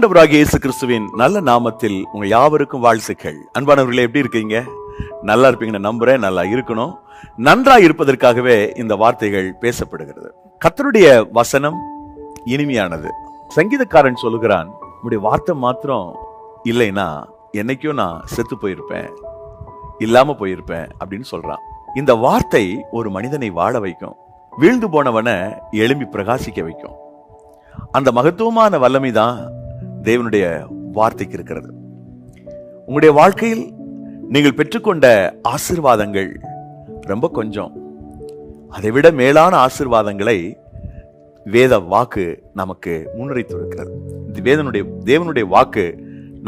ஆண்டவராகிய இயேசு கிறிஸ்துவின் நல்ல நாமத்தில் உங்க யாவருக்கும் வாழ்த்துக்கள். அன்பானவர்களே, எப்படி இருக்கீங்க? நல்லா இருப்பீங்கன்னு நம்புறேன். நல்லா இருக்கணும். நன்றாய் இருப்பதற்காகவே இந்த வார்த்தைகள் பேசப்படுகிறது. கர்த்தருடைய வசனம் இனிமையானது. சங்கீதக்காரன் சொல்லுகிறான், உடைய வார்த்தை மாத்திரம் இல்லைன்னா என்னைக்கும் நான் செத்து போயிருப்பேன், இல்லாம போயிருப்பேன் அப்படின்னு சொல்றான். இந்த வார்த்தை ஒரு மனிதனை வாழ வைக்கும், வீழ்ந்து போனவனை எழும்பி பிரகாசிக்க வைக்கும். அந்த மகத்துவமான வல்லமை தான் தேவனுடைய வார்த்தைக்கு இருக்கிறது. உங்களுடைய வாழ்க்கையில் நீங்கள் பெற்றுக்கொண்ட ஆசீர்வாதங்கள் ரொம்ப கொஞ்சம். அதைவிட மேலான ஆசீர்வாதங்களை வேத வாக்கு நமக்கு முன்னறித்திருக்கிறது. தேவனுடைய வாக்கு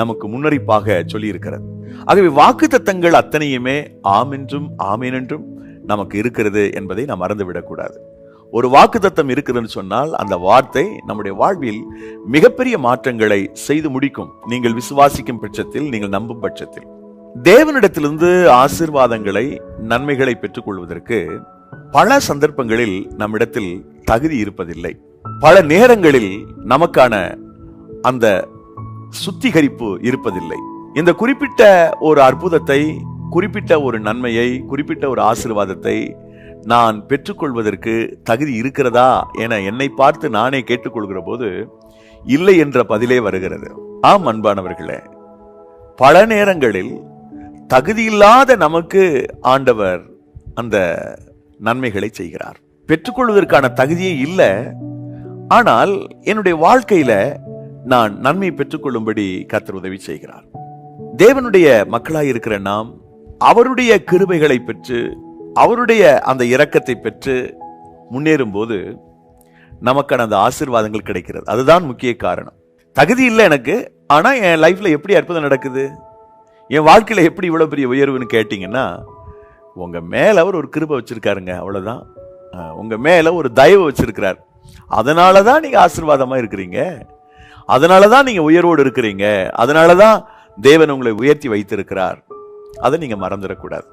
நமக்கு முன்னறிப்பாக சொல்லி இருக்கிறது. ஆகவே வாக்கு தத்தங்கள் அத்தனையுமே ஆம் என்றும் ஆமேன் என்றும் நமக்கு இருக்கிறது என்பதை நாம் மறந்துவிடக்கூடாது. ஒரு வாக்கு தத்தம் இருக்குதுன்னு சொன்னால் அந்த வார்த்தை நம்முடைய வாழ்வில் மிகப்பெரிய மாற்றங்களை செய்து முடிக்கும். நீங்கள் விசுவாசிக்கும் பட்சத்தில், நீங்கள் நம்பும் பட்சத்தில். தேவனிடத்திலிருந்து ஆசீர்வாதங்களை, நன்மைகளை பெற்றுக் கொள்வதற்கு பல சந்தர்ப்பங்களில் நம்மிடத்தில் தகுதி இருப்பதில்லை. பல நேரங்களில் நமக்கான அந்த சுத்திகரிப்பு இருப்பதில்லை. இந்த குறிப்பிட்ட ஒரு அற்புதத்தை, குறிப்பிட்ட ஒரு நன்மையை, குறிப்பிட்ட ஒரு ஆசீர்வாதத்தை நான் பெற்றுக்கொள்வதற்கு தகுதி இருக்கிறதா என என்னை பார்த்து நானே கேட்டுக்கொள்கிற போது இல்லை என்ற பதிலே வருகிறது. ஆம் அன்பானவர்களே, பல நேரங்களில் தகுதியில்லாத நமக்கு ஆண்டவர் அந்த நன்மைகளை செய்கிறார். பெற்றுக்கொள்வதற்கான தகுதியே இல்லை. ஆனால் என்னுடைய வாழ்க்கையில நான் நன்மை பெற்றுக்கொள்ளும்படி கர்த்தர் உதவி செய்கிறார். தேவனுடைய மக்களாய் இருக்கிற நாம் அவருடைய கிருபைகளை பெற்று, அவருடைய அந்த இரக்கத்தை பெற்று முன்னேறும் போது நமக்கான அந்த ஆசீர்வாதங்கள் கிடைக்கிறது. அதுதான் முக்கிய காரணம். தகுதி இல்லை எனக்கு, ஆனா என் லைஃப்ல எப்படி அற்புதம் நடக்குது, என் வாழ்க்கையில எப்படி இவ்வளவு பெரிய உயர்வுன்னு கேட்டீங்கன்னா, உங்க மேல அவர் ஒரு கிருபை வச்சிருக்காருங்க, அவ்வளவுதான். உங்க மேல ஒரு தயவு வச்சிருக்கிறார். அதனாலதான் நீங்க ஆசீர்வாதமா இருக்கிறீங்க, அதனாலதான் நீங்க உயர்வோடு இருக்கிறீங்க, அதனாலதான் தேவன் உங்களை உயர்த்தி வைத்திருக்கிறார். அதை நீங்க மறந்துடக்கூடாது.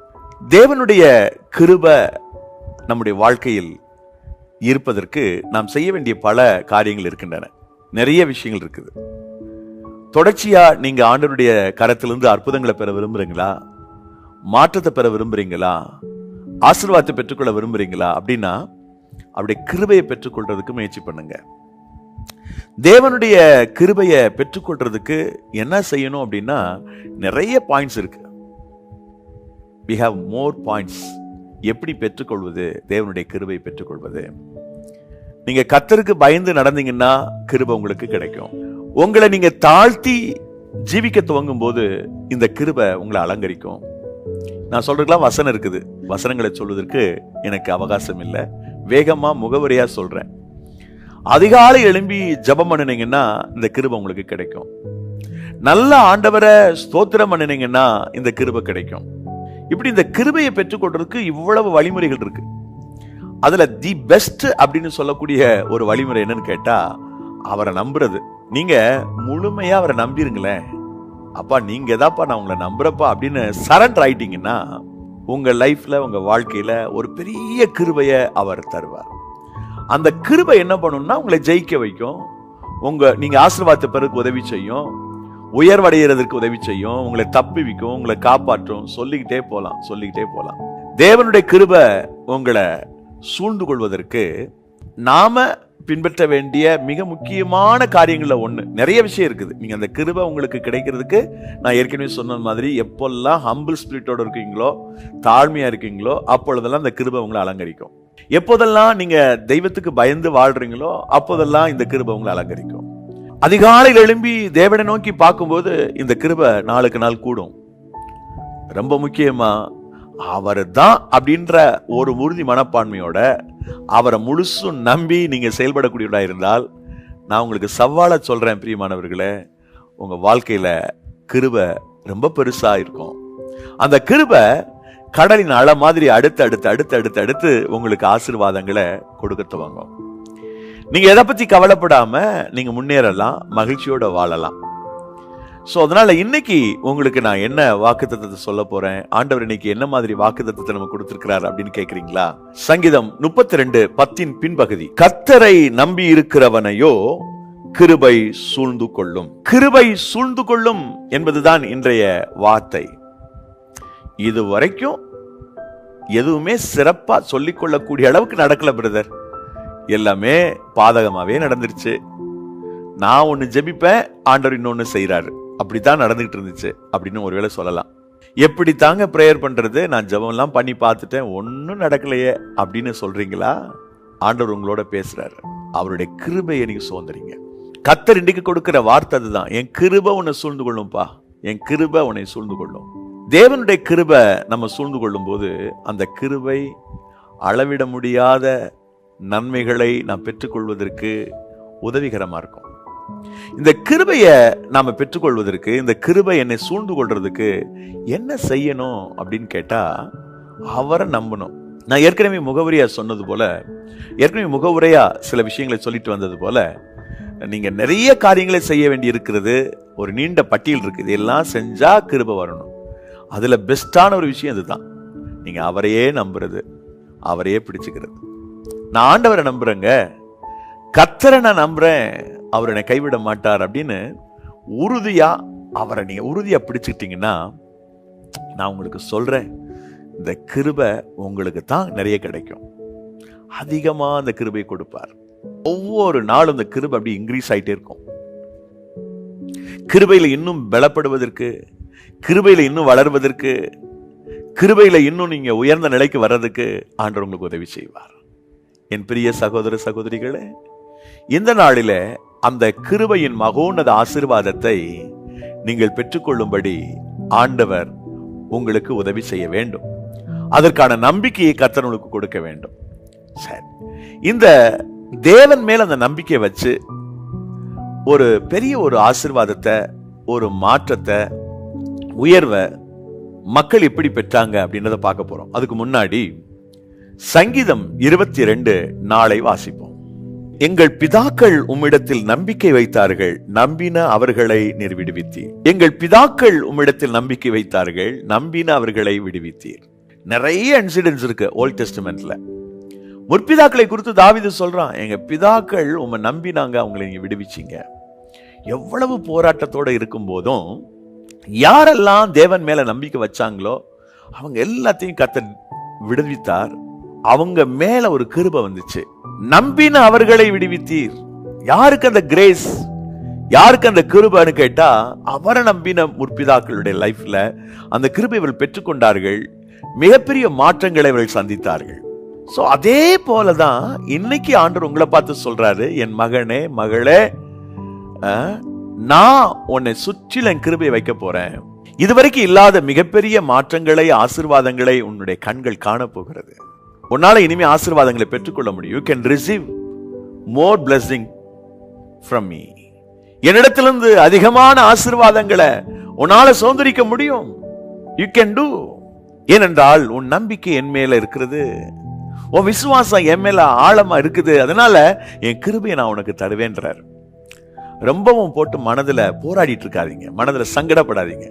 தேவனுடைய கிருபை நம்முடைய வாழ்க்கையில் இருப்பதற்கு நாம் செய்ய வேண்டிய பல காரியங்கள் இருக்கின்றன. நிறைய விஷயங்கள் இருக்குது. தொடர்ச்சியா நீங்க ஆண்டவருடைய கரத்திலிருந்து அற்புதங்களை பெற விரும்புறீங்களா, மாற்றத்தை பெற விரும்புறீங்களா, ஆசீர்வாதத்தை பெற்றுக்கொள்ள விரும்புறீங்களா அப்படின்னா அவருடைய கிருபையை பெற்றுக்கொள்றதுக்கு முயற்சி பண்ணுங்க. தேவனுடைய கிருபையை பெற்றுக்கொள்றதுக்கு என்ன செய்யணும் அப்படின்னா நிறைய பாயிண்ட்ஸ் இருக்கு. We have more points. எப்படி பெற்றுக்கொள்வது தேவனுடைய கிருபையை பெற்றுக்கொள்வது? நீங்க கர்த்தருக்கு பயந்து நடந்தீங்கன்னா கிருபை உங்களுக்கு கிடைக்கும். உங்களை நீங்க தாழ்த்தி ஜீவிக்க துவங்கும் போது இந்த கிருபை உங்களை அலங்கரிக்கும். நான் சொல்றதுக்கெல்லாம் வசனம் இருக்குது, வசனங்களை சொல்வதற்கு எனக்கு அவகாசம் இல்லை. வேகமா முகவரியா சொல்றேன். அதிகாலை எழும்பி ஜெபம் பண்ணினீங்கன்னா இந்த கிருபை உங்களுக்கு கிடைக்கும். நல்ல ஆண்டவரை ஸ்தோத்திரம் பண்ணினீங்கன்னா இந்த கிருபை கிடைக்கும். இப்படி இந்த கிருபையை பெற்றுக்கொள்றதுக்கு இவ்வளவு வழிமுறைகள் இருக்கு. அதுல தி பெஸ்ட் அப்படின்னு சொல்லக்கூடிய ஒரு வழிமுறை என்னன்னு கேட்டா, அவரை நம்புறது. நீங்க முழுமையா அவரை நம்பிருங்களேன். அப்பா நீங்க எதாப்பா நான் உங்களை நம்புறப்பா அப்படின்னு சரண்டர் ஆயிட்டீங்கன்னா உங்க லைஃப்ல, உங்க வாழ்க்கையில ஒரு பெரிய கிருபைய அவர் தருவார். அந்த கிருபை என்ன பண்ணும்னா உங்களை ஜெயிக்க வைக்கும். நீங்க ஆசீர்வாதத்தை பெறக்கு உதவி செய்யும், உயர்வடைகிறதுக்கு உதவி செய்யும், உங்களை தப்புவிக்கும், உங்களை காப்பாற்றும். சொல்லிக்கிட்டே போலாம். தேவனுடைய கிருபை உங்களை சூழ்ந்து கொள்வதற்கு நாம பின்பற்ற வேண்டிய மிக முக்கியமான காரியங்கள்ல ஒண்ணு. நிறைய விஷயம் இருக்குது. நீங்க அந்த கிருபை உங்களுக்கு கிடைக்கிறதுக்கு நான் ஏற்கனவே சொன்ன மாதிரி எப்பெல்லாம் ஹம்பிள் ஸ்பிரிட்டோட இருக்கீங்களோ, தாழ்மையா இருக்கீங்களோ, அப்பொழுதெல்லாம் அந்த கிருபை உங்களை அலங்கரிக்கும். எப்போதெல்லாம் நீங்க தெய்வத்துக்கு பயந்து வாழ்றீங்களோ அப்போதெல்லாம் இந்த கிருபை உங்களை அலங்கரிக்கும். அதிகாலையில் எழும்பி தேவனை நோக்கி பார்க்கும்போது இந்த கிருபை நாளுக்கு நாள் கூடும். ரொம்ப முக்கியமா அவர் தான் அப்படின்ற ஒரு உறுதி மனப்பான்மையோட அவரை முழுசும் நம்பி நீங்க செயல்படக்கூடியவர்களா இருந்தால், நான் உங்களுக்கு சவாலா சொல்றேன் பிரியமானவர்களே, உங்க வாழ்க்கையில கிருபை ரொம்ப பெருசா இருக்கும். அந்த கிருபை கடலின் அலை மாதிரி அடுத்து உங்களுக்கு ஆசீர்வாதங்களை கொடுக்க துவங்கும். நீங்க எதை பத்தி கவலைப்படாம நீங்க முன்னேறலாம், மகிழ்ச்சியோட வாழலாம். சோ அதனால இன்னைக்கு உங்களுக்கு நான் என்ன வாக்குத்தத்தத்தை சொல்ல போறேன், ஆண்டவர் இன்னைக்கு என்ன மாதிரி வாக்குத்தத்தத்தை நமக்கு கொடுத்திருக்கிறார் அப்படின்னு கேக்குறீங்களா? சங்கீதம் 32:10 பின்பகுதி, கர்த்தரை நம்பி இருக்கிறவனையோ கிருபை சூழ்ந்து கொள்ளும். கிருபை சூழ்ந்து கொள்ளும் என்பதுதான் இன்றைய வார்த்தை. இதுவரைக்கும் எதுவுமே சிறப்பா சொல்லிக் கொள்ளக்கூடிய அளவுக்கு நடக்கல பிரதர். எல்லாமே பாதகமாவே நடந்துருச்சு. நான் ஒண்ணு ஜெபிப்பேன், ஆண்டவர் இன்னொன்னு செய்யறாரு, அப்படித்தான் நடந்துகிட்டு இருந்துச்சு அப்படின்னு ஒருவேளை சொல்லலாம். எப்படி தாங்க பிரேயர் பண்றது, நான் ஜெபம் எல்லாம் பண்ணி பார்த்துட்டேன், ஒன்னும் நடக்கலையே அப்படின்னு சொல்றீங்களா? ஆண்டவர் உங்களோட பேசுறாரு. அவருடைய கிருபையை நீங்க சுதந்திரீங்க. கர்த்தர் இன்றைக்கு கொடுக்கிற வார்த்தை அதுதான். என் கிருபை உன்னை சூழ்ந்து கொள்ளும்பா, என் கிருபை உன்னை சூழ்ந்து கொள்ளும். தேவனுடைய கிருபை நம்ம சூழ்ந்து கொள்ளும் போது அந்த கிருபை அளவிட முடியாத நன்மைகளை நாம் பெற்றுக்கொள்வதற்கு உதவிகரமா இருக்கும். இந்த கிருபையை நாம பெற்றுக்கொள்வதற்கு, இந்த கிருபை என்னை சூழ்ந்து கொள்றதுக்கு என்ன செய்யணும் அப்படின்னு கேட்டா, அவரை நம்பணும். நான் ஏற்கனவே முகவுரையா சொன்னது போல, ஏற்கனவே முகவுரையா சில விஷயங்களை சொல்லிட்டு வந்தது போல, நீங்க நிறைய காரியங்களை செய்ய வேண்டி இருக்கிறது. ஒரு நீண்ட பட்டியல் இருக்கு. இதெல்லாம் செஞ்சா கிருபை வரணும். அதுல பெஸ்டான ஒரு விஷயம் இதுதான். நீங்க அவரையே நம்புறது, அவரையே பிடிச்சுக்கிறது. நான் ஆண்டவரை நம்புறேங்க, கர்த்தரை நான் நம்புறேன், அவர் என்னை கைவிட மாட்டார் அப்படின்னு உறுதியா அவரை நீங்க உறுதியா பிடிச்சுக்கிட்டீங்கன்னா, நான் உங்களுக்கு சொல்றேன், இந்த கிருபை உங்களுக்கு தான் நிறைய கிடைக்கும். அதிகமா அந்த கிருபை கொடுப்பார். ஒவ்வொரு நாளும் இந்த கிருபை அப்படி இன்க்ரீஸ் ஆயிட்டே இருக்கும். கிருபையில இன்னும் பலப்படுவதற்கு, கிருபையில இன்னும் வளர்வதற்கு, கிருபையில இன்னும் நீங்க உயர்ந்த நிலைக்கு வர்றதுக்கு ஆண்டவர் உங்களுக்கு உதவி செய்வார். என் பிரிய சகோதர சகோதரிகளே, இந்த நாளில அந்த கிருபையின் மகோன்னத ஆசீர்வாதத்தை நீங்கள் பெற்றுக்கொள்ளும்படி ஆண்டவர் உங்களுக்கு உதவி செய்ய வேண்டும். அதற்கான நம்பிக்கையை கர்த்தர் உங்களுக்கு கொடுக்க வேண்டும். சரி, இந்த தேவன் மேல் அந்த நம்பிக்கையை வச்சு ஒரு பெரிய ஒரு ஆசீர்வாதத்தை, ஒரு மாற்றத்தை, உயர்வை மக்கள் எப்படி பெற்றாங்க அப்படின்றத பார்க்க போறோம். அதுக்கு முன்னாடி சங்கீதம் 22 நாளை வாசிப்போம். எங்கள் பிதாக்கள் உம்மிடத்தில் நம்பிக்கை வைத்தார்கள், நம்பின அவர்களை நீர் விடுவித்தீர். எங்கள் பிதாக்கள் உம்மிடத்தில் நம்பிக்கை வைத்தார்கள், நம்பின அவர்களை விடுவித்தீர். நிறைய இன்சிடென்ட்ஸ் இருக்கு ஓல்ட் டெஸ்டமெண்ட்ல. முற்பிதாக்களை குறித்து தாவீது சொல்றான், எங்க பிதாக்கள் உம்மை நம்பினாங்க, அவங்களை நீங்க விடுவிச்சீங்க. எவ்வளவு போராட்டத்தோட இருக்கும் போதும் யாரெல்லாம் தேவன் மேல நம்பிக்கை வச்சாங்களோ அவங்க எல்லாத்தையும் கர்த்தர் விடுவித்தார். அவங்க மேல ஒரு கிருபை வந்துச்சு. நம்பின அவர்களை விடுவித்தீர். யாருக்கு அந்த கிரேஸ், யாருக்கு அந்த கிருபைன்னு கேட்டா, அவரை நம்பின முற்பிதாக்களுடைய லைஃப்ல அந்த கிருபை இவர்கள் பெற்றுக்கொண்டார்கள். மிகப்பெரிய மாற்றங்களை இவர்கள் சந்தித்தார்கள். சோ அதே போலதான் இன்னைக்கு ஆண்டவர் உங்களை பார்த்து சொல்றாரு, என் மகனே மகளே, நான் உன்னை சுற்றிலும் என் கிருபையை வைக்க போறேன். இதுவரைக்கும் இல்லாத மிகப்பெரிய மாற்றங்களை, ஆசீர்வாதங்களை உன்னுடைய கண்கள் காண போகிறது. உன்னால இனிமே ஆசீர்வாதங்களை பெற்றுக்கொள்ள முடியும். You can receive more blessing from me. என்னிடத்திலிருந்து அதிகமான ஆசீர்வாதங்களை உன்னால சுதந்திரிக்க முடியும். You can do. ஏனென்றால் உன் நம்பிக்கை என் மேல இருக்கிறது, உன் விசுவாசம் என் மேல ஆழமா இருக்குது. அதனால என் கிருபையை நான் உனக்கு தருவேன்றார். ரொம்பவும் போட்டு மனதுல போராடிட்டு இருக்காதீங்க, மனதுல சங்கடப்படாதீங்க.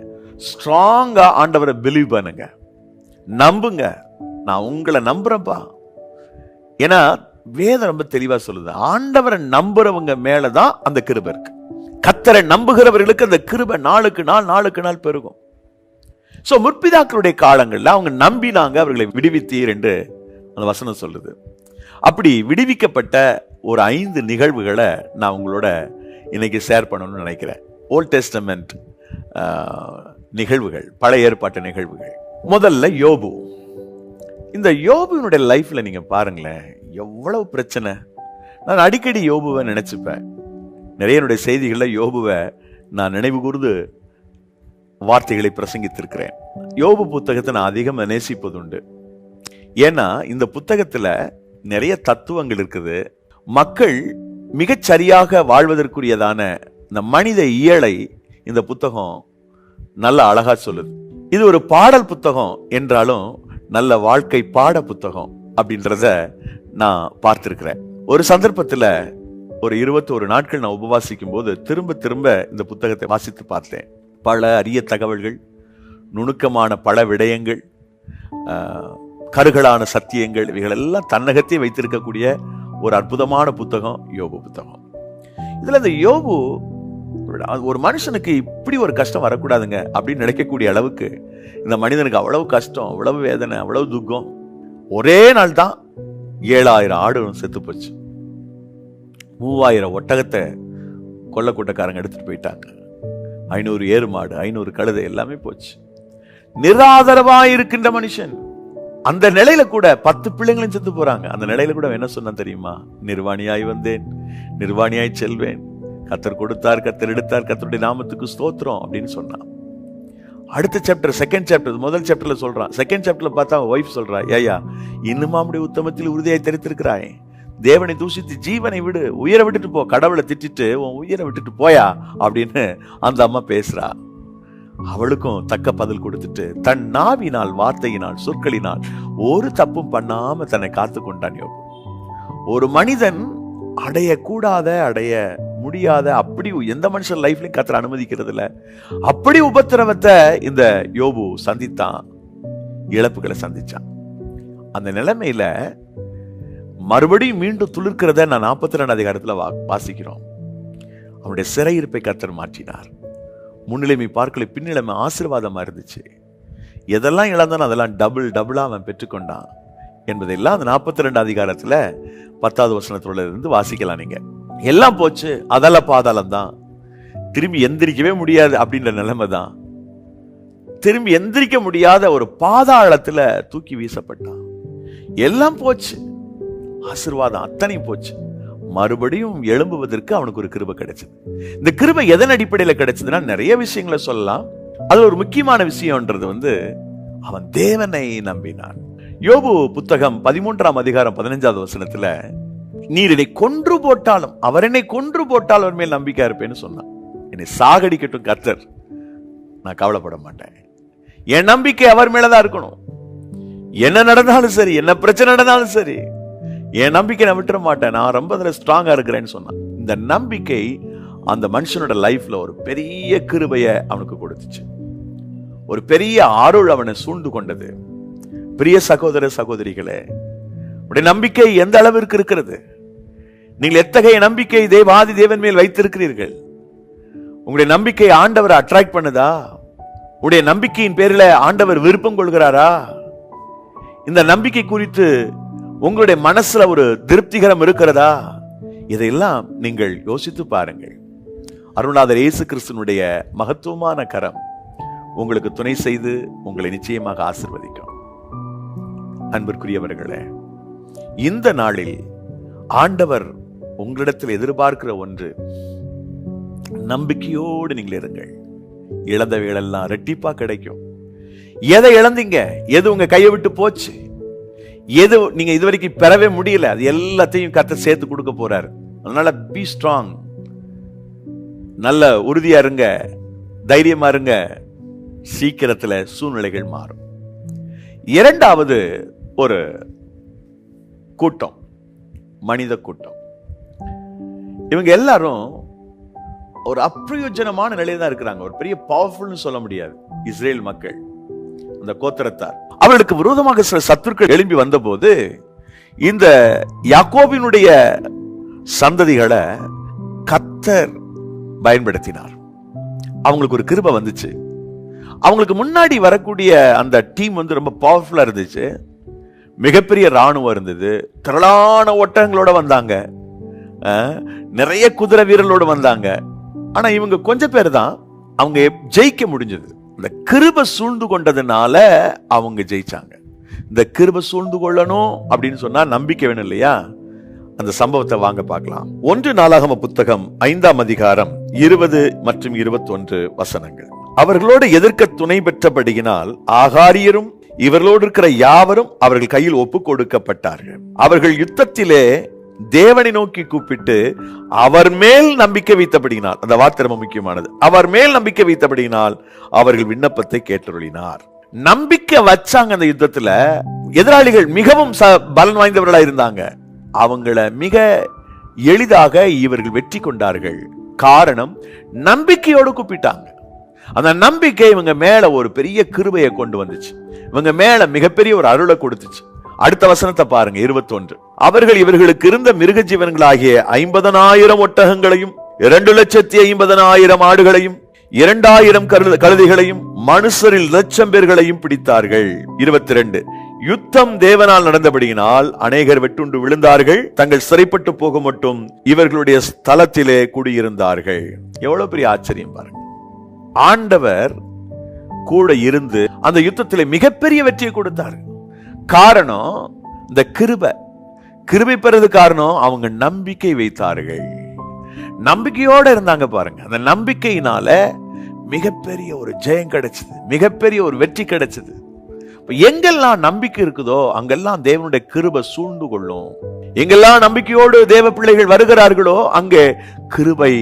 ஸ்ட்ராங்கா ஆண்டவரை பிலீவ் பண்ணுங்க, நம்புங்க. நான் உங்களை நம்புறேன்ப்பா. ஏன்னா வேதம் ரொம்ப தெளிவா சொல்லுது, ஆண்டவரை நம்புறவங்க மேலதான் அந்த கிருபை இருக்கு. கர்த்தரை நம்புகிறவர்களுக்கு அந்த கிருபை நாளுக்கு நாள் நாளுக்கு நாள் பெருகும். சோ முற்பிதாக்களுடைய காலங்கள்ல அவங்க நம்பினாங்க, அவர்களை விடுவித்தீர் என்று அந்த வசனம் சொல்லுது. அப்படி விடுவிக்கப்பட்ட ஒரு 5 நிகழ்வுகளை நான் உங்களோட இன்னைக்கு ஷேர் பண்ணணும்னு நினைக்கிறேன். ஓல்ட் டெஸ்டமெண்ட் நிகழ்வுகள், பழைய ஏற்பாட்டு நிகழ்வுகள். முதல்ல யோபு. இந்த யோபுவினுடைய லைஃப்ல நீங்க பாருங்களேன், எவ்வளவு பிரச்சனை. நான் அடிக்கடி யோபுவை நினைச்சுப்பேன். நிறைய என்னுடைய செய்திகள்ல யோபுவை நான் நினைவு கூர்ந்து வார்த்தைகளை பிரசங்கித்திருக்கிறேன். யோபு புத்தகத்தை நான் அதிகம் நேசிப்பதுண்டு. ஏன்னா இந்த புத்தகத்துல நிறைய தத்துவங்கள் இருக்குது. மக்கள் மிகச்சரியாக வாழ்வதற்குரியதான இந்த மனித இயலை இந்த புத்தகம் நல்ல அழகா சொல்லுது. இது ஒரு பாடல் புத்தகம் என்றாலும் நல்ல வாழ்க்கை பாட புத்தகம் அப்படின்றத நான் பார்த்திருக்கிறேன். ஒரு சந்தர்ப்பத்துல ஒரு 21 நாட்கள் நான் உபவாசிக்கும் போது திரும்ப திரும்ப இந்த புத்தகத்தை வாசித்து பார்த்தேன். பல அரிய தகவல்கள், நுணுக்கமான பல விடயங்கள், கருகலான சத்தியங்கள், இவைகள் எல்லாம் தன்னகத்தை வைத்திருக்கக்கூடிய ஒரு அற்புதமான புத்தகம் யோபு புத்தகம். இதுல இந்த யோபு ஒரு மனுஷனுக்கு இப்படி ஒரு கஷ்டம் வரக்கூடாதுங்க அப்படின்னு நினைக்கக்கூடிய அளவுக்கு இந்த மனிதனுக்கு அவ்வளவு கஷ்டம், அவ்வளவு வேதனை, அவ்வளவு துக்கம். ஒரே நாள் தான் 7000 ஆடு செத்து போச்சு. 3000 ஒட்டகத்தை கொள்ள கூட்டக்காரங்க எடுத்துட்டு போயிட்டாங்க. 500 ஏறு மாடு, 500 கழுதை எல்லாமே போச்சு. நிராதரவா இருக்கின்ற மனுஷன் அந்த நிலையில கூட 10 பிள்ளைங்களும் செத்து போறாங்க. அந்த நிலையில கூட என்ன சொன்னா தெரியுமா? நிர்வாணியாய் வந்தேன், நிர்வாணியாய் செல்வேன். கர்த்தர் கொடுத்தார், கர்த்தர் எடுத்தார், கர்த்தருடைய நாமத்துக்கு ஸ்தோத்திரம் அப்படின்னு சொன்னான். அடுத்த சாப்டர், செகண்ட் சாப்டர், முதல் சாப்டர்ல சொல்றான். செகண்ட் சாப்டர்ல பார்த்தா ஒய்ஃப் சொல்றா, ஏயா இன்னும் அப்படி உத்தமத்தில் உறுதியாய் தெரித்திருக்கிறாய், தேவனை தூஷித்து ஜீவனை விடு, உயிரை விட்டுட்டு போ, கடவுளை திட்டிட்டு உன் உயிரை விட்டுட்டு போயா அப்படின்னு அந்த அம்மா பேசுறா. அவளுக்கும் தக்க பதில் கொடுத்துட்டு தன் நாவினால், வார்த்தையினால், சொற்களினால் ஒரு தப்பும் பண்ணாம தன்னை காத்து கொண்டான் யோபு. ஒரு மனிதன் அடையக்கூடாத, அடைய முடியாத, அப்படி எந்த மனுஷன் லைஃப்லயும் கர்த்தர் அனுமதிக்கிறது இல்ல, அப்படி உபத்திரவத்தை இந்த யோபு சந்தித்தான், இழப்புகளை சந்திச்சான். அந்த நிலைமையில மறுபடியும் மீண்டும் துளிர்க்கிறத நான் 42 அதிகாரத்துல வாசிக்கிறோம். அவனுடைய சிறையிருப்பை கர்த்தர் மாற்றினார். முன்னிலைமை பார்க்கல, பின்னிலைமை ஆசீர்வாதமா இருந்துச்சு. எதெல்லாம் இழந்தானோ அதெல்லாம் டபுளா அவன் பெற்றுக்கொண்டான் என்பதெல்லாம் அந்த 42 அதிகாரத்துல 10வது வசனத்தோட இருந்து வாசிக்கலாம். நீங்க எல்லாம் போச்சு, அதெல்லாம் பாதாளம் தான், திரும்பி எந்திரிக்கவே முடியாது அப்படின்ற நிலைமை தான். திரும்பி எந்திரிக்க முடியாத ஒரு பாதாளத்துல தூக்கி வீசப்பட்டான். எல்லாம் போச்சு, ஆசீர்வாதம் அத்தனையும் போச்சு. மறுபடியும் எழும்புவதற்கு அவனுக்கு ஒரு கிருபை கிடைச்சது. இந்த கிருபை எதன் அடிப்படையில கிடைச்சதுன்னா நிறைய விஷயங்களை சொல்லலாம். அது ஒரு முக்கியமான விஷயம்ன்றது அவன் தேவனை நம்பினான். யோபு புத்தகம் 13ஆம் அதிகாரம் 15வது வசனத்துல, நீர் என்னை கொன்று போட்டாலும், அவர் என்னை கொன்று போட்டால் அவர் மேல் நம்பிக்கை இருப்பேன்னு சொன்னான். என்னை சாகடிக்கட்டும் கர்த்தர், நான் கவலைப்பட மாட்டேன். என் நம்பிக்கை அவர் மேலதான் இருக்கணும். என்ன நடந்தாலும் சரி, என்ன பிரச்சனை நடந்தாலும் சரி, என் நம்பிக்கை நான் விட்டுற மாட்டேன், நான் ரொம்ப அதுல ஸ்ட்ராங்கா இருக்கிறேன்னு சொன்னான். இந்த நம்பிக்கை அந்த மனுஷனோட லைஃப்ல ஒரு பெரிய கிருபையை அவனுக்கு கொடுத்துச்சு. ஒரு பெரிய அருள் அவனை சூழ்ந்து கொண்டது. பிரிய சகோதர சகோதரிகளே, உடைய நம்பிக்கை எந்த அளவிற்கு இருக்கிறது? நீங்கள் எத்தகைய நம்பிக்கை தேவாதி தேவன் மேல் வைத்திருக்கிறீர்கள்? உங்களுடைய நம்பிக்கை ஆண்டவரை அட்ராக்ட் பண்ணுதா? உடைய நம்பிக்கையின் பேரில் ஆண்டவர் விருப்பம் கொள்கிறாரா? இந்த நம்பிக்கை குறித்து உங்களுடைய மனசுல ஒரு திருப்திகரம் இருக்கிறதா? இதையெல்லாம் நீங்கள் யோசித்து பாருங்கள். அருள்நாதர் இயேசு கிறிஸ்துவினுடைய மகத்துவமான கரம் உங்களுக்கு துணை செய்து உங்களை நிச்சயமாக ஆசீர்வதிக்கும். அன்பிற்குரியவர்களே, இந்த நாளில் ஆண்டவர் உங்களிடத்தில் எதிர்பார்க்கிற ஒன்று, நம்பிக்கையோடு நீங்கள் இருங்கள். இழந்த வேளெல்லாம் ரெட்டிப்பா கிடைக்கும். எதை இழந்தீங்க, எது உங்க கையை விட்டு போச்சு, எது நீங்க இதுவரைக்கும் பெறவே முடியல, அது எல்லாத்தையும் கர்த்தர் சேர்த்து கொடுக்க போறாரு. அதனால பி ஸ்ட்ராங், நல்ல உறுதியா இருங்க, தைரியமா இருங்க. சீக்கிரத்துல சூழ்நிலைகள் மாறும். இரண்டாவது ஒரு கூட்டம், மனித கூட்டம். இவங்க எல்லாரும் ஒரு அப்பிரயோஜனமான நிலையில தான் இருக்கிறாங்க. ஒரு பெரிய பவர்ஃபுல்னு சொல்ல முடியாது. இஸ்ரேல் மக்கள், அந்த கோத்திரத்தார், அவர்களுக்கு விரோதமாக சில சத்துருக்கள் எழும்பி வந்த போது இந்த யாக்கோபினுடைய சந்ததிகளை கர்த்தர் பயன்படுத்தினார். அவங்களுக்கு ஒரு கிருபை வந்துச்சு. அவங்களுக்கு முன்னாடி வரக்கூடிய அந்த டீம் ரொம்ப பவர்ஃபுல்லா இருந்துச்சு. மிகப்பெரிய ராணுவம் இருந்தது, திரளான ஒட்டகங்களோட வந்தாங்க, நிறைய குதிரை வீரர்களோடு வந்தாங்க. ஆனா இவங்க கொஞ்சம் பேர் தான் அவங்க ஜெயிக்க முடிஞ்சது. இந்த கிருபை சூழ்ந்து கொண்டதுனால அவங்க ஜெயிச்சாங்க. இந்த கிருபை சூழ்ந்து கொள்ளணும் அப்படின்னு சொன்னா நம்பிக்கை வேணும் இல்லையா? அந்த சம்பவத்தை வாங்க பார்க்கலாம். 1 நாளாகம புத்தகம் 5ஆம் அதிகாரம் 20 மற்றும் 21 வசனங்கள். அவர்களோடு எதிர்க்க துணை பெற்றபடியினால் ஆகாரியரும் இவர்களோடு இருக்கிற யாவரும் அவர்கள் கையில் ஒப்பு கொடுக்கப்பட்டார்கள். அவர்கள் யுத்தத்திலே தேவனை நோக்கி கூப்பிட்டு அவர் மேல் நம்பிக்கை வைத்தபடியினால், அந்த வார்த்தை ரொம்ப முக்கியமானது, அவர் மேல் நம்பிக்கை வைத்தபடியினால் அவர்கள் விண்ணப்பத்தை கேட்டருளினார். நம்பிக்கை வச்சாங்க. அந்த யுத்தத்துல எதிராளிகள் மிகவும் பலன் வாய்ந்தவர்களா இருந்தாங்க. அவங்கள மிக எளிதாக இவர்கள் வெற்றி கொண்டார்கள். காரணம், நம்பிக்கையோடு கூப்பிட்டாங்க. அந்த நம்பிக்கை இவங்க மேல ஒரு பெரிய கிருபையை கொண்டு வந்துச்சு. இவங்க மேல மிகப்பெரிய ஒரு அருளை கொடுத்துச்சு. அடுத்த வசனத்தை பாருங்க, 21. அவர்கள் இவர்களுக்கு இருந்த மிருக ஜீவன்களாகிய 50,000 ஒட்டகங்களையும் 2,50,000 ஆடுகளையும் 2,000 கழுதைகளையும் மனுஷரில் 1,00,000 பேர்களையும் பிடித்தார்கள். 22. யுத்தம் தேவனால் நடந்தபடியினால் அநேகர் வெட்டுண்டு விழுந்தார்கள். தங்கள் சிறைப்பட்டு போக மட்டும் இவர்களுடைய ஸ்தலத்திலே குடியிருந்தார்கள். எவ்வளவு பெரிய ஆச்சரியம் பாருங்க. ஆண்டவர் கூட இருந்து அந்த யுத்தத்திலே மிகப்பெரிய வெற்றியை கொடுத்தார். காரணம் இந்த கிருபை பெறது காரணம் அவங்க நம்பிக்கை வைத்தார்கள். நம்பிக்கையோட இருந்தாங்க பாருங்க. அந்த நம்பிக்கையினால மிகப்பெரிய ஒரு ஜெயம் கிடைச்சது, மிகப்பெரிய ஒரு வெற்றி கிடைச்சது. எங்கெல்லாம் நம்பிக்கை இருக்குதோ அங்கெல்லாம் தேவனுடைய கிருபை சூழ்ந்து கொள்ளும். எங்கெல்லாம் நம்பிக்கையோடு தேவ பிள்ளைகள் வருகிறார்களோ அங்கே கிருபை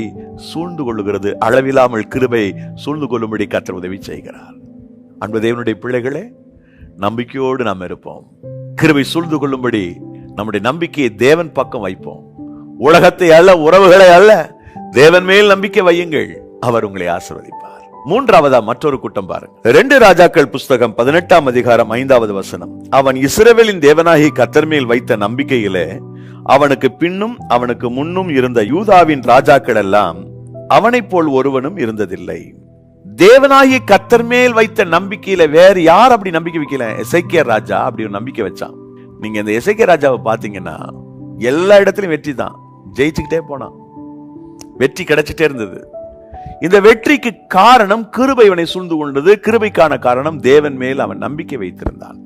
சூழ்ந்து கொள்ளுகிறது. அளவில்லாமல் கிருபை சூழ்ந்து கொள்ளும்படி கர்த்தர் உதவி செய்கிறார். அன்பு தேவனுடைய பிள்ளைகளே, நம்பிக்கையோடு நாம் இருப்போம். கிருபை சூழ்ந்து கொள்ளும்படி நம்முடைய நம்பிக்கையை தேவன் பக்கம் வைப்போம். உலகத்தை அல்ல, உறவுகளை அல்ல, தேவன் மேல் நம்பிக்கை வையுங்கள். அவர் உங்களை ஆசீர்வதிப்பார். மூன்றாவதா மற்றொரு கூட்டம் பாருங்க. 2 ராஜாக்கள் புஸ்தகம் 18ஆம் அதிகாரம் 5வது வசனம். அவன் இஸ்ரவேலின் தேவனாகிய கர்த்தர் மேல் வைத்த நம்பிக்கையிலே அவனுக்கு பின்னும் அவனுக்கு முன்னும் இருந்த யூதாவின் ராஜாக்கள் எல்லாம் அவனைப் போல் ஒருவனும் இருந்ததில்லை. தேவனாகிய கர்த்தர் மேல் வைத்த நம்பிக்கையில வேற யார் அப்படி நம்பிக்கை வைக்கல? எசேக்கியா ராஜா அப்படி ஒரு நம்பிக்கை வச்சான். நீங்க இந்த எசேக்கியா ராஜாவை பாத்தீங்கன்னா எல்லா இடத்திலும் வெற்றி தான், ஜெயிச்சுக்கிட்டே போனான், வெற்றி கிடைச்சிட்டே இருந்தது. இந்த வெற்றிக்கு காரணம் கிருபை இவனை சூழ்ந்து கொண்டது. கிருபைக்கான காரணம் தேவன் மேல் அவன் நம்பிக்கை வைத்திருந்தான்.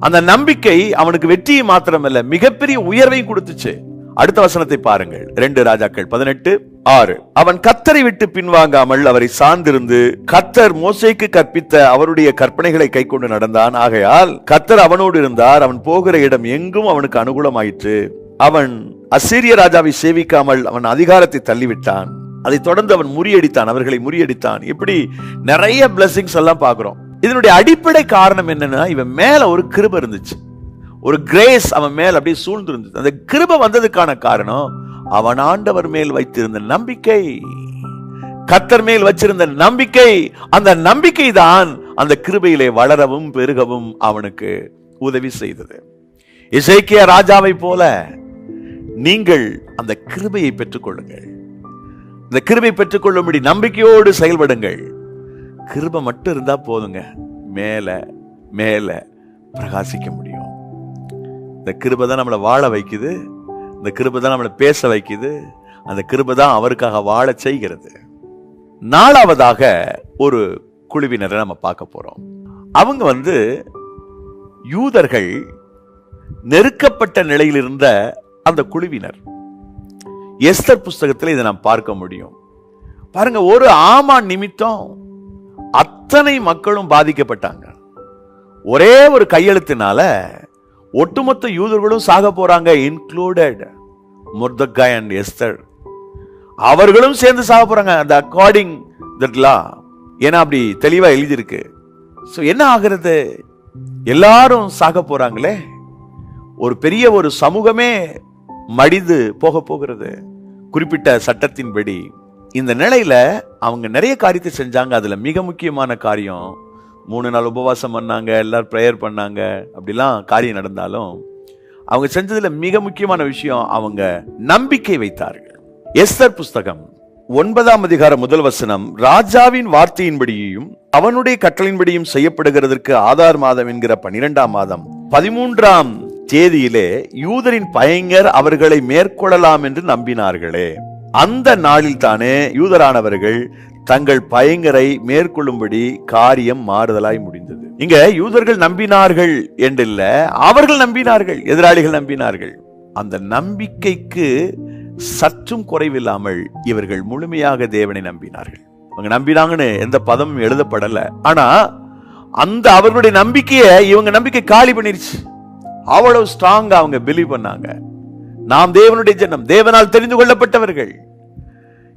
அந்த நம்பிக்கை அவனுக்கு வெற்றியை மாத்திரமல்ல, மிகப்பெரிய உயர்வையும் கொடுத்துச்சு. அடுத்த வசனத்தை பாருங்கள், 2 ராஜாக்கள் 18:6. அவன் கர்த்தரை விட்டு பின்வாங்காமல் அவரை சார்ந்திருந்து கர்த்தர் மோசேக்கு கற்பித்த அவருடைய கற்பனைகளை கைக்கொண்டு நடந்தான். ஆகையால் கர்த்தர் அவனோடு இருந்தார். அவன் போகிற இடம் எங்கும் அவனுக்கு அனுகூலமாயிற்று. அவன் அசீரிய ராஜாவை சேவிக்காமல் அவன் அதிகாரத்தை தள்ளிவிட்டான். அதை தொடர்ந்து அவன் முறியடித்தான், அவர்களை முறியடித்தான். இப்படி நிறைய பிளஸிங்ஸ் எல்லாம் பார்க்கிறோம். இதனுடைய அடிப்படை காரணம் என்னன்னா, இவன் மேல ஒரு கிருபை இருந்துச்சு, ஒரு கிரேஸ் அவன் மேல் அப்படியே சூழ்ந்து இருந்துச்சு. அந்த கிருபை வந்ததுக்கான காரணம் அவன் ஆண்டவர் மேல் வைத்திருந்த நம்பிக்கை, கர்த்தர் மேல் வச்சிருந்த நம்பிக்கை. அந்த நம்பிக்கை தான் அந்த கிருபையிலே வளரவும் பெருகவும் அவனுக்கு உதவி செய்தது. எசேக்கியா ராஜாவை போல நீங்கள் அந்த கிருபையை பெற்றுக்கொள்ளுங்கள். இந்த கிருபை பெற்றுக்கொள்ளும்படி நம்பிக்கையோடு செயல்படுங்கள். கிருபை மட்டும் இருந்தா போதுங்க, மேல மேல பிரகாசிக்க முடியும். இந்த கிருபை தான் நம்மளை வாழ வைக்குது, இந்த கிருபை தான் நம்மளை பேச வைக்குது, அந்த கிருபை தான் அவருக்காக வாழ செய்கிறது. 4வதாக ஒரு குழுவினரை நம்ம பார்க்க போறோம். அவங்க யூதர்கள் நெருக்கப்பட்ட நிலையில் இருந்த அந்த குழுவினர். எஸ்தர் புஸ்தகத்தில் இதை நாம் பார்க்க முடியும். பாருங்க, ஒரு ஆமான் நிமித்தம் அத்தனை மக்களும் பாதிக்கப்பட்டாங்க. ஒரே ஒரு கையெழுத்தினால ஒட்டுமொத்த யூதர்களும் சாக போறாங்க, இன்க்ளூடட் மொர்தெகாய் அண்ட் எஸ்தர். அவர்களும் சேர்ந்து சாக போறாங்க. அந்த அக்கார்டிங் தட் லா, ஏன்னா அப்படி தெளிவா எழுதியிருக்கு. சோ என்ன ஆகிறது? எல்லாரும் சாக போறாங்களே, ஒரு பெரிய ஒரு சமூகமே மடிந்து போக போகிறது குறிப்பிட்ட சட்டத்தின்படி. இந்த நிலையில அவங்க நிறைய காரியத்தை செஞ்சாங்க. அதுல மிக முக்கியமான காரியம், 3 நாள் உபவாசம் பண்ணாங்க, எல்லாரும் பிரேயர் பண்ணாங்க, அப்படிலாம் காரியம் நடந்தாலும் அவங்க செஞ்சதுல மிக முக்கியமான விஷயம், அவங்க நம்பிக்கை வைத்தார்கள். எஸ்தர் புஸ்தகம் 9ஆம் அதிகாரம் 1 வசனம். ராஜாவின் வார்த்தையின்படியும் அவனுடைய கட்டளையின்படியும் செய்யப்படுகிறதற்கு ஆதார் மாதம் என்கிற 12ஆம் மாதம் 13ஆம் தேதியிலே யூதரின் பயங்கர் அவர்களை மேற்கொள்ளலாம் என்று நம்பினார்களே, அந்த நாளில் தானே யூதரானவர்கள் தங்கள் பயங்கரை மேற்கொள்ளும்படி காரியம் மாறுதலாய் முடிந்தது. இங்க யூதர்கள் நம்பினார்கள் என்றில்ல, அவர்கள் நம்பினார்கள், எதிராளிகள் நம்பினார்கள். அந்த நம்பிக்கைக்கு சற்றும் குறைவில்லாமல் இவர்கள் முழுமையாக தேவனை நம்பினார்கள். அவங்க நம்பினாங்கன்னு எந்த பதமும் எழுதப்படல. ஆனா அந்த அவர்களுடைய நம்பிக்கையை இவங்க நம்பிக்கை காலி பண்ணிருச்சு. அவ்வளவு ஸ்ட்ராங்கா அவங்க பிலீவ் பண்ணாங்க. நாம் தேவனுடைய ஜனம், தேவனால் தெரிந்து கொள்ளப்பட்டவர்கள்,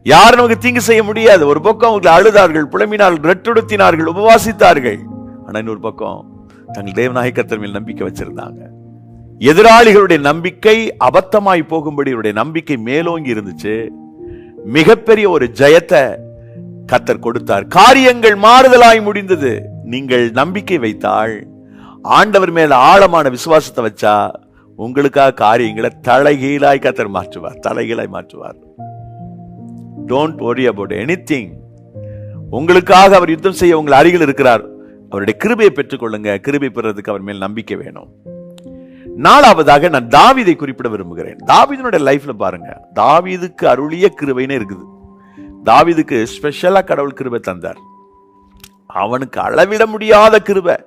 யாரும் நமக்கு தீங்கு செய்ய முடியாது. ஒரு பக்கம் அவர்கள் அழுதார்கள், புலம்பினார்கள், ரெட்டுடுத்தினார்கள், உபவாசித்தார்கள். ஆனா இன்னொரு பக்கம் தங்கள் தேவனாகிய கர்த்தர் மேல் நம்பிக்கை வச்சிருந்தாங்க. எதிராளிகளுடைய நம்பிக்கை அபத்தமாய் போகும்படி இவருடைய நம்பிக்கை மேலோங்கி இருந்துச்சு. மிகப்பெரிய ஒரு ஜெயத்தை கர்த்தர் கொடுத்தார். காரியங்கள் மாறுதலாய் முடிந்தது. நீங்கள் நம்பிக்கை வைத்தால் ஆண்டவர் மேல ஆழமான விசுவாசத்தை வச்சா உங்களுக்காக காரியங்களை தலைகீழாய் கர்த்தர் மாற்றுவார், தலைகீழாய் மாற்றுவார். Don't worry about anything. உங்களுக்காக அவர் யுத்தம் செய்ய உங்கள் அருகில் இருக்கிறார். அவருடைய கிருபையை பெற்றுக்கொள்ளுங்க. கிருபை பெறதுக்கு அவர் மேல் நம்பிக்கை வேணும். நாலாவதாக நான் தாவீதை குறிப்பிட விரும்புகிறேன். தாவீதினுடைய லைஃப்ல பாருங்க, தாவீதுக்கு அருளிய கிருபைன்னு இருக்குது. தாவீதுக்கு ஸ்பெஷலா கடவுள் கிருபை தந்தார். அவனுக்கு அளவிட முடியாத கிருபை.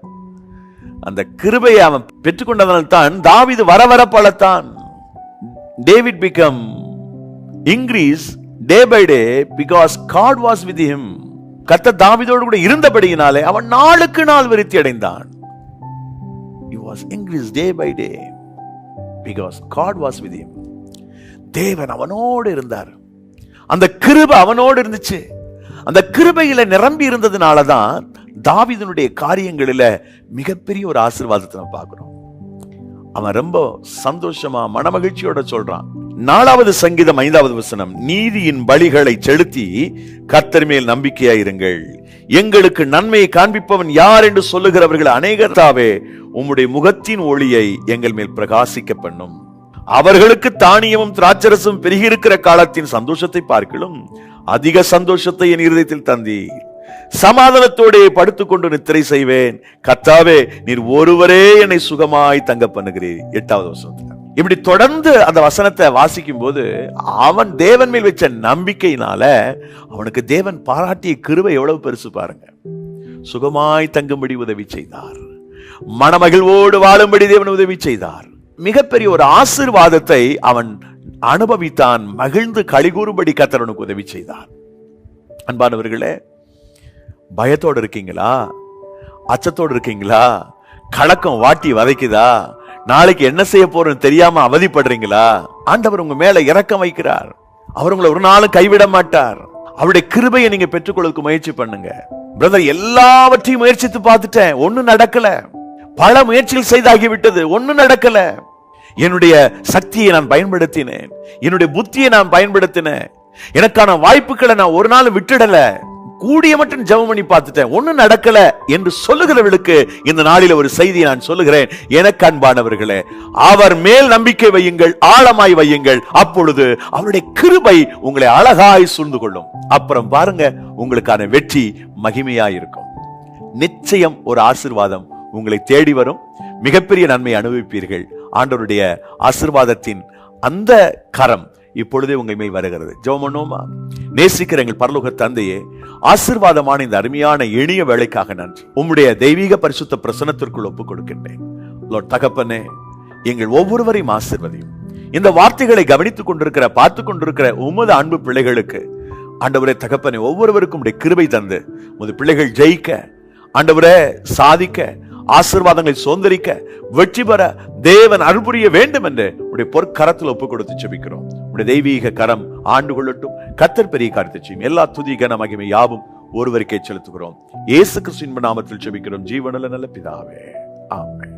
அந்த கிருபையை அவன் பெற்றுக்கொண்டதனால் தான் தாவீது வர வர பலத்தான். David become increase day by day because God was with him. கர்த்தர் தாவீதோடு கூட இருந்தபடியினாலே அவன் நாளுக்கு நாள் விருத்தி அடைந்தான். He was increased day by day because God was with him. தேவன் அவனோடு இருந்தார். அந்த கிருபை அவனோடு இருந்துச்சு. அந்த கிருபையில நிரம்பி இருந்ததுனாலதான் தாவீதினுடைய காரியங்களில மிகப்பெரிய ஒரு ஆசீர்வாதத்தை நம்ம பார்க்கிறோம். அவன் ரொம்ப சந்தோஷமா மனமகிழ்ச்சியோட சொல்றான். 4வது சங்கீதம் 5வது வசனம், நீதியின் பலிகளை செலுத்தி கர்த்தர் மேல் நம்பிக்கையாயிருங்கள், எங்களுக்கு நன்மையை காண்பிப்பவன் யார் என்று சொல்லுகிறவர்கள் அநேகர்தாவே, உம்முடைய முகத்தின் ஒளியை எங்கள் மேல் பிரகாசிக்க பண்ணும். அவர்களுக்கு தானியமும் திராட்சரசும் பெருகியிருக்கிற காலத்தின் சந்தோஷத்தை பார்க்கலும் அதிக சந்தோஷத்தை என் இருதயத்தில் தந்தீர். சமாதானத்தோட படுத்துக்கொண்டு நித்திரை செய்வேன். கர்த்தாவே, நீர் ஒருவரே என்னை சுகமாய் தங்க பண்ணுகிறீர். 8வது வசனம். இப்படி தொடர்ந்து அந்த வசனத்தை வாசிக்கும் போது அவன் தேவன் மேல் வச்ச நம்பிக்கையினால அவனுக்கு தேவன் பாராட்டிய கிருபை எவ்வளவு பெருசு பாருங்க. சுகமாய் தங்கும்படி உதவி செய்தார். மனமகிழ்வோடு வாழும்படி தேவன் உதவி செய்தார். மிகப்பெரிய ஒரு ஆசீர்வாதத்தை அவன் அனுபவித்தான். மகிழ்ந்து களிகூறும்படி கர்த்தர் அவனுக்கு உதவி செய்தார். அன்பானவர்களே, பயத்தோடு இருக்கீங்களா? அச்சத்தோடு இருக்கீங்களா? கலக்கம் வாட்டி வதைக்குதா? நாளைக்கு என்ன செய்ய போறோம்னு தெரியாம அவதிப்படுறீங்களா? ஆண்டவர் உங்க மேல இரக்கம் வைக்கிறார். அவர் உங்களை ஒரு நாளும் கைவிட மாட்டார். அவருடைய கிருபையை நீங்க பெற்றுக்கொள்வதற்கு முயற்சி பண்ணுங்க. பிரதர், எல்லாவற்றையும் முயற்சித்து பார்த்துட்டேன், ஒண்ணும் நடக்கல. பல முயற்சிகள் செய்தாகிவிட்டது, ஒண்ணும் நடக்கல. என்னுடைய சக்தியை நான் பயன்படுத்தினேன், என்னுடைய புத்தியை நான் பயன்படுத்தினேன், எனக்கான வாய்ப்புகளை நான் ஒரு நாள் விட்டுடல, கூடிய மட்டும் ஜெபம் பண்ணி பார்த்துட்டேன், ஒண்ணும் நடக்கல என்று சொல்லுகிறவர்களுக்கு இந்த நாளில் ஒரு செய்தியை நான் சொல்லுகிறேன். எனக்கு அன்பானவர்களே, அவர் மேல் நம்பிக்கை வையுங்கள், ஆழமாய் வையுங்கள். அப்பொழுது அவருடைய கிருபை உங்களை அழகாய் சூழ்ந்து கொள்ளும். அப்புறம் பாருங்க, உங்களுக்கான வெற்றி மகிமையாயிருக்கும். நிச்சயம் ஒரு ஆசீர்வாதம் உங்களை தேடி வரும். மிகப்பெரிய நன்மை அனுபவிப்பீர்கள். ஆண்டவருடைய ஆசீர்வாதத்தின் அந்த கரம் இப்பொழுதே உங்கள் மேல் வருகிறது. ஜெபம் பண்ணுவோமா? நேசிக்கிற எங்கள் பரலோக தந்தையே, ஆசீர்வாதமான இந்த அருமையான எளிய வேலைக்காக நன்றி. உம்முடைய தெய்வீக பரிசுத்த பிரசன்னத்திற்குள் ஒப்புக் கொடுக்கின்றேன். தகப்பனே, எங்கள் ஒவ்வொருவரையும் ஆசீர்வதியும். இந்த வார்த்தைகளை கவனித்துக் கொண்டிருக்கிற, பார்த்துக் கொண்டிருக்கிற உமது அன்பு பிள்ளைகளுக்கு ஆண்டவரே தகப்பனே, ஒவ்வொருவருக்கும் உடைய கிருபை தந்து உமது பிள்ளைகள் ஜெயிக்க, ஆண்டவரே சாதிக்க, ஆசீர்வாதங்களை சுதந்திரிக்க, வெற்றி பெற தேவன் அருள் புரிய வேண்டும் என்று உடைய பொற்கரத்தில் ஒப்புக் கொடுத்து ஜெபிக்கிறோம். உடைய தெய்வீக கரம் ஆண்டு கொள்ளட்டும். கர்த்தர் பெரிய காரியத்தை செய்யும். எல்லா துதி கன மகிமை யாவும் ஒருவருக்கே செலுத்துகிறோம். இயேசு கிறிஸ்துவின் நாமத்தில் ஜெபிக்கிறோம் ஜீவனுள்ள நல்ல பிதாவே, ஆமென்.